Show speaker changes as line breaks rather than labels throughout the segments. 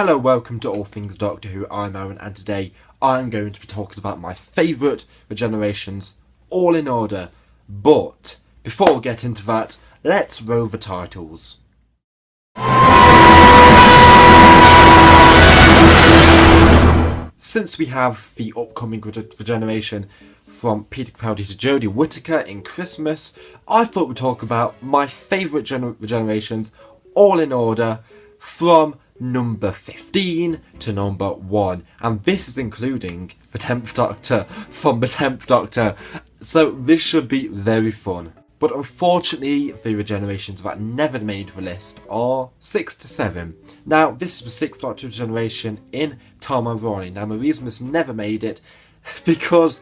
Hello, welcome to All Things Doctor Who. I'm Aaron, and today I'm going to be talking about my favourite regenerations, all in order. But before we get into that, let's roll the titles. Since we have the upcoming regeneration from Peter Capaldi to Jodie Whittaker in Christmas, I thought we'd talk about my favourite regenerations, all in order, from number 15 to number 1. And this is including the 10th Doctor from the 10th Doctor. So this should be very fun. But unfortunately, the regenerations that never made the list are 6 to 7. Now, this is the 6th Doctor regeneration in Tom and Ronnie. Now, the reason this never made it, because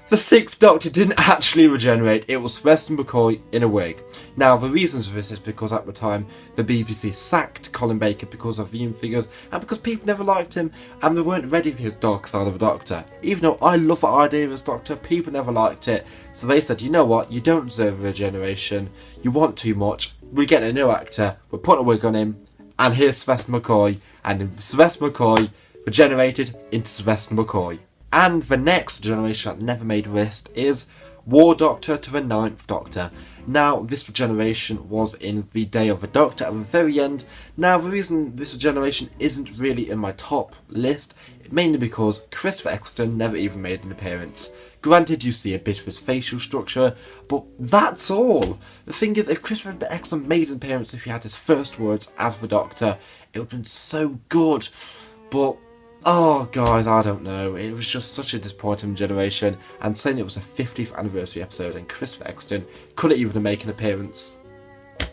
the 6th Doctor didn't actually regenerate. It was Sylvester McCoy in a wig. Now, the reasons for this is because at the time, the BBC sacked Colin Baker because of viewing figures and because people never liked him and they weren't ready for his dark side of the Doctor. Even though I love the idea of his Doctor, people never liked it. So they said, you know what, you don't deserve a regeneration. You want too much. We're getting a new actor. We're putting a wig on him. And here's Sylvester McCoy. And Sylvester McCoy regenerated into Sylvester McCoy. And the next generation that never made a list is War Doctor to the 9th Doctor. Now, this regeneration was in the Day of the Doctor at the very end. Now, the reason this regeneration isn't really in my top list, mainly because Christopher Eccleston never even made an appearance. Granted, you see a bit of his facial structure, but that's all. The thing is, if Christopher Eccleston made an appearance, if he had his first words as the Doctor, it would have been so good. But oh, guys, I don't know. It was just such a disappointing generation. And saying it was a 50th anniversary episode and Christopher Eccleston couldn't even make an appearance.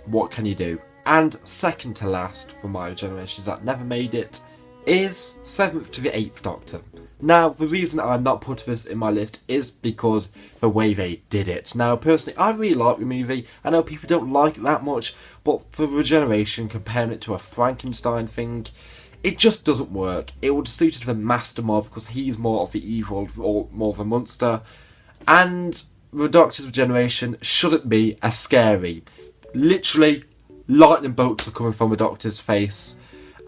What can you do? And second to last for my generations that never made it is 7th to the 8th Doctor. Now, the reason I'm not putting this in my list is because the way they did it. Now, personally, I really like the movie. I know people don't like it that much, but for regeneration, comparing it to a Frankenstein thing, it just doesn't work. It would suit the Master more because he's more of the evil or more of a monster. And the Doctor's regeneration shouldn't be as scary. Literally, lightning bolts are coming from the Doctor's face.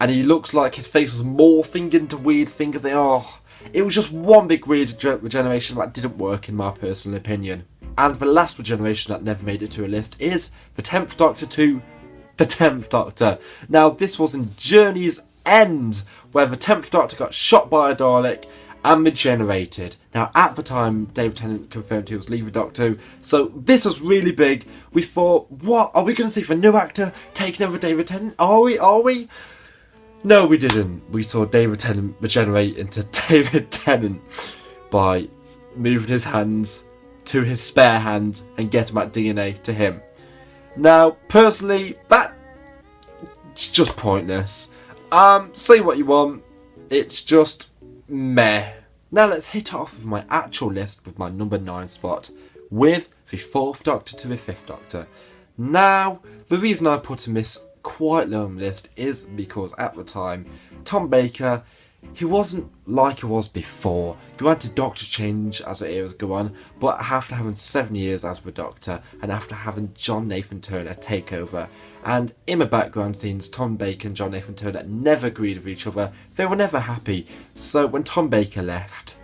And he looks like his face was morphing into weird things. It was just one big weird regeneration that didn't work in my personal opinion. And the last regeneration that never made it to a list is the 10th Doctor to the 10th Doctor. Now, this was in Journey's End, where the 10th Doctor got shot by a Dalek and regenerated. Now, at the time, David Tennant confirmed he was leaving Doctor Who, so this was really big. We thought, what? Are we going to see the new actor taking over David Tennant? Are we? No, we didn't. We saw David Tennant regenerate into David Tennant by moving his hands to his spare hand and getting that DNA to him. Now, personally, that's just pointless. Say what you want, it's just meh. Now let's hit off with my actual list with my number 9 spot with the 4th Doctor to the 5th Doctor. Now, the reason I put in this quite low on the list is because at the time, Tom Baker, he wasn't like he was before. Granted, Doctors change as the eras go on, but after having 7 years as the Doctor and after having John Nathan Turner take over, and in the background scenes, Tom Baker and John Nathan Turner never agreed with each other. They were never happy. So when Tom Baker left,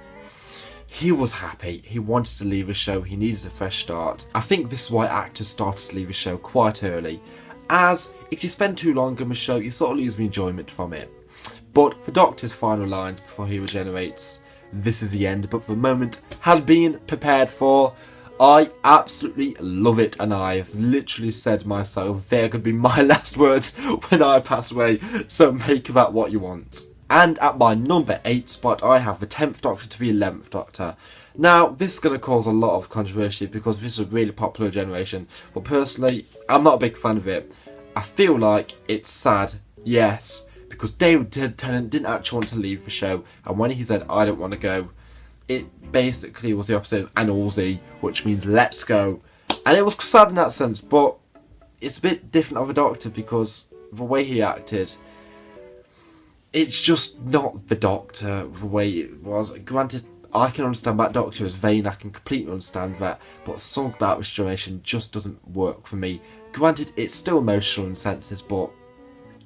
he was happy. He wanted to leave the show. He needed a fresh start. I think this is why actors started to leave the show quite early, as if you spend too long on the show, you sort of lose the enjoyment from it. But the Doctor's final lines before he regenerates, this is the end, but the moment had been prepared for. I absolutely love it, and I've literally said myself, they're going to be my last words when I pass away, so make of that what you want. And at my number 8 spot, I have the 10th Doctor to the 11th Doctor. Now, this is going to cause a lot of controversy because this is a really popular generation, but personally, I'm not a big fan of it. I feel like it's sad, yes, because David Tennant didn't actually want to leave the show, and when he said, I don't want to go, it basically was the opposite of Anulzi, which means let's go. And it was sad in that sense, but it's a bit different of a Doctor because the way he acted, it's just not the Doctor the way it was. Granted, I can understand that Doctor is vain, I can completely understand that, but something about this generation just doesn't work for me. Granted, it's still emotional in senses, but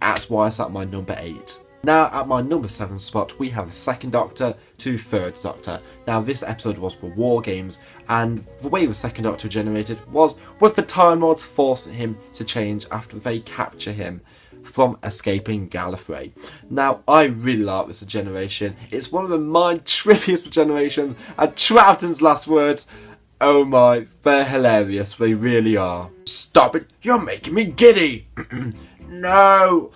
that's why it's at my number 8. Now at my number 7 spot we have the second Doctor to third Doctor. Now this episode was for War Games, and the way the second Doctor generated was with the Time Lords forcing him to change after they capture him from escaping Gallifrey. Now I really like this regeneration. It's one of the mind trippiest regenerations, and Troughton's last words, oh my, they're hilarious, they really are. Stop it, you're making me giddy! No!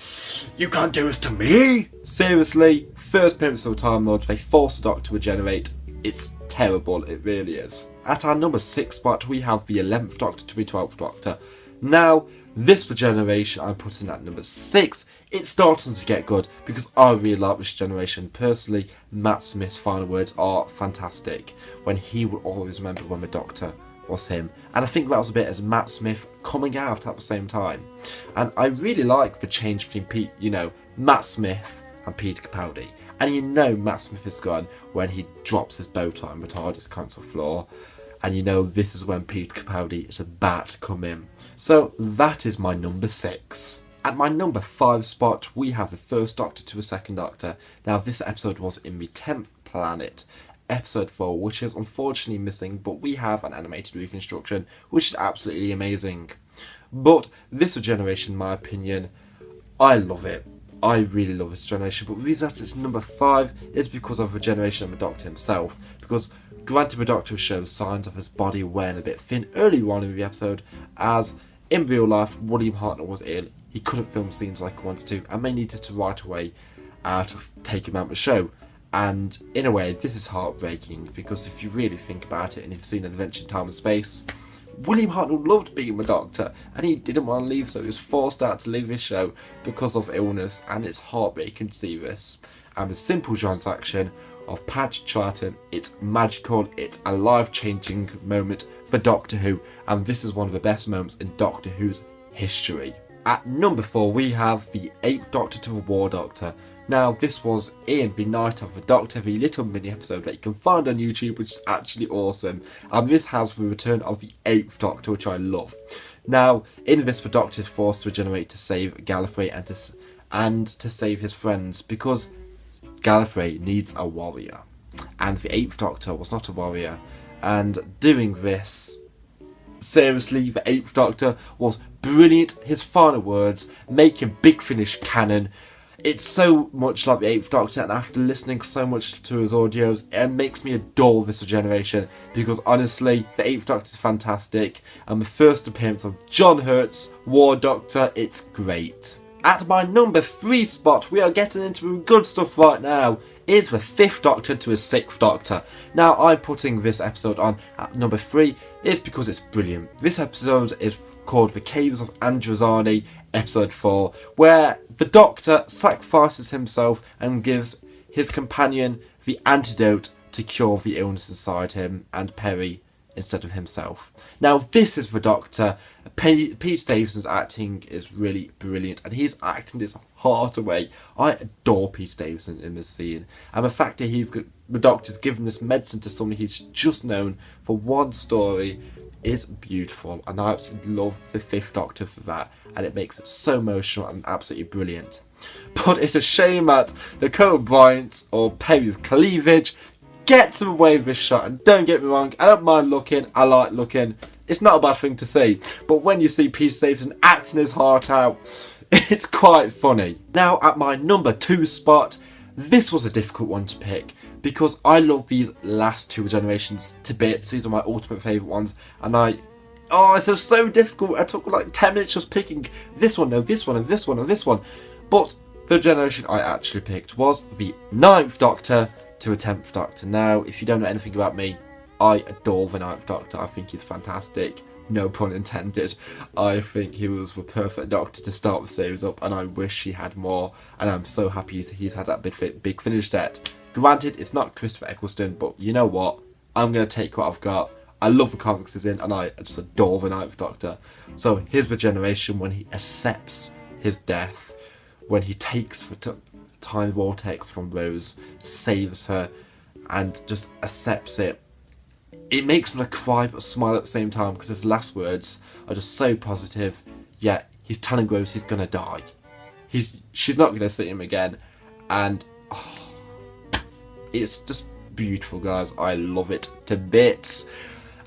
You can't do this to me! Seriously, first appearance of Time Lord, they force the Doctor to regenerate. It's terrible, it really is. At our number 6 spot, we have the 11th Doctor to the 12th Doctor. Now, this regeneration I'm putting at number 6, it's starting to get good because I really like this generation. Personally, Matt Smith's final words are fantastic, when he will always remember when the Doctor was him. And I think that was a bit as Matt Smith coming out at the same time. And I really like the change between Matt Smith and Peter Capaldi. And Matt Smith is gone when he drops his bow tie on the TARDIS console floor. And this is when Peter Capaldi is about to come in. So that is my number 6. At my number 5 spot, we have the first Doctor to the second Doctor. Now this episode was in the 10th planet, episode 4, which is unfortunately missing, but we have an animated reconstruction, which is absolutely amazing. But this regeneration, in my opinion, I love it. I really love this generation, but the reason that it's number 5 is because of the regeneration of the Doctor himself. Because granted, the Doctor shows signs of his body wearing a bit thin earlier on in the episode, as in real life, William Hartnell was ill. He couldn't film scenes like he wanted to, and they needed to right away to take him out of the show. And in a way, this is heartbreaking, because if you really think about it, and if you've seen Adventure in Time and Space, William Hartnell loved being the Doctor, and he didn't want to leave, so he was forced out to leave his show because of illness, and it's heartbreaking to see this. And the simple transaction of Patrick Troughton, it's magical, it's a life-changing moment for Doctor Who, and this is one of the best moments in Doctor Who's history. At number 4, we have the 8th Doctor to the War Doctor. Now, this was in the Night of the Doctor, the little mini episode that you can find on YouTube, which is actually awesome. And this has the return of the 8th Doctor, which I love. Now, in this, the Doctor is forced to regenerate to save Gallifrey and to save his friends, because Gallifrey needs a warrior. And the 8th Doctor was not a warrior. And doing this, seriously, the 8th Doctor was brilliant. His final words, making Big Finish canon. It's so much like the 8th Doctor, and after listening so much to his audios, it makes me adore this regeneration, because honestly, the 8th Doctor is fantastic, and the first appearance of John Hurt's War Doctor, it's great. At my number 3 spot, we are getting into good stuff right now, is the 5th Doctor to his 6th Doctor. Now, I'm putting this episode on at number 3, is because it's brilliant. This episode is called The Caves of Androzani, episode 4, where the Doctor sacrifices himself and gives his companion the antidote to cure the illness inside him and Perry instead of himself. Now, this is the Doctor. Pete Davidson's acting is really brilliant, and he's acting his heart away. I adore Pete Davidson in this scene, and the fact that the Doctor's given this medicine to somebody he's just known for one story is beautiful, and I absolutely love the 5th Doctor for that, and it makes it so emotional and absolutely brilliant. But it's a shame that Dakota Bryant or Perry's cleavage gets away with this shot, and don't get me wrong, I don't mind looking, I like looking, it's not a bad thing to see, but when you see Peter Davison acting his heart out, it's quite funny. Now at my number 2 spot, this was a difficult one to pick, because I love these last 2 generations to bits. These are my ultimate favourite ones, and it's just so difficult. I took like 10 minutes just picking this one, no, this one, and this one, and this one. But the generation I actually picked was the 9th Doctor to the 10th Doctor. Now, if you don't know anything about me, I adore the 9th Doctor. I think he's fantastic. No pun intended. I think he was the perfect Doctor to start the series up, and I wish he had more. And I'm so happy he's had that big finish set. Granted, it's not Christopher Eccleston, but you know what? I'm going to take what I've got. I love the comics he's in, and I just adore the 9th Doctor. So here's the generation when he accepts his death, when he takes the time vortex from Rose, saves her, and just accepts it. It makes me cry but smile at the same time, because his last words are just so positive, yet he's telling Rose he's going to die. She's not going to see him again, and it's just beautiful, guys. I love it to bits.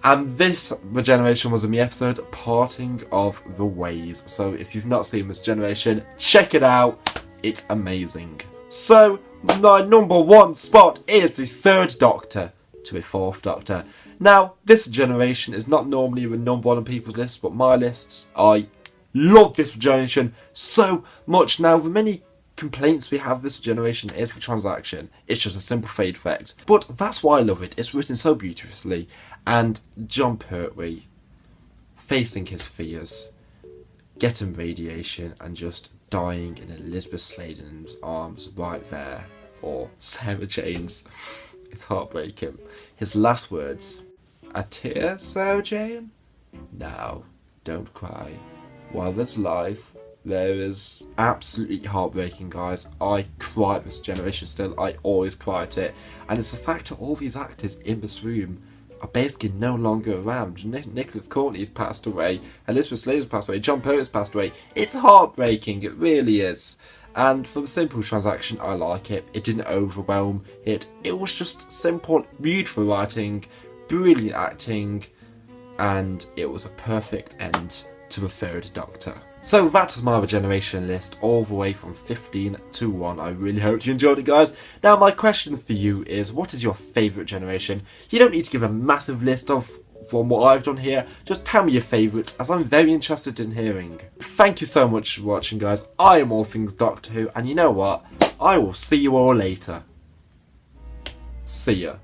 And this Regeneration was in the episode Parting of the Ways. So if you've not seen this Regeneration, check it out. It's amazing. So my number one spot is the third Doctor to the fourth Doctor. Now, this Regeneration is not normally the number one on people's lists, but my lists, I love this Regeneration so much. Now, the many complaints we have this Regeneration is the transaction. It's just a simple fade effect. But that's why I love it. It's written so beautifully. And John Pertwee, facing his fears, getting radiation and just dying in Elizabeth Sladen's arms right there. Or Sarah Jane's. It's heartbreaking. His last words, "A tear, Sarah Jane? Now, don't cry. While there's life, there is..." Absolutely heartbreaking, guys. I cry at this Regeneration still. I always cry at it. And it's the fact that all these actors in this room are basically no longer around. Nicholas Courtney's passed away. Elizabeth Sladen's passed away. John Pertwee's passed away. It's heartbreaking. It really is. And for the simple transaction, I like it. It didn't overwhelm it. It was just simple, beautiful writing, brilliant acting, and it was a perfect end to the third Doctor. So that was my Regeneration list, all the way from 15 to 1. I really hope you enjoyed it, guys. Now, my question for you is, what is your favourite Generation? You don't need to give a massive list of from what I've done here. Just tell me your favourites, as I'm very interested in hearing. Thank you so much for watching, guys. I am All Things Doctor Who, and you know what? I will see you all later. See ya.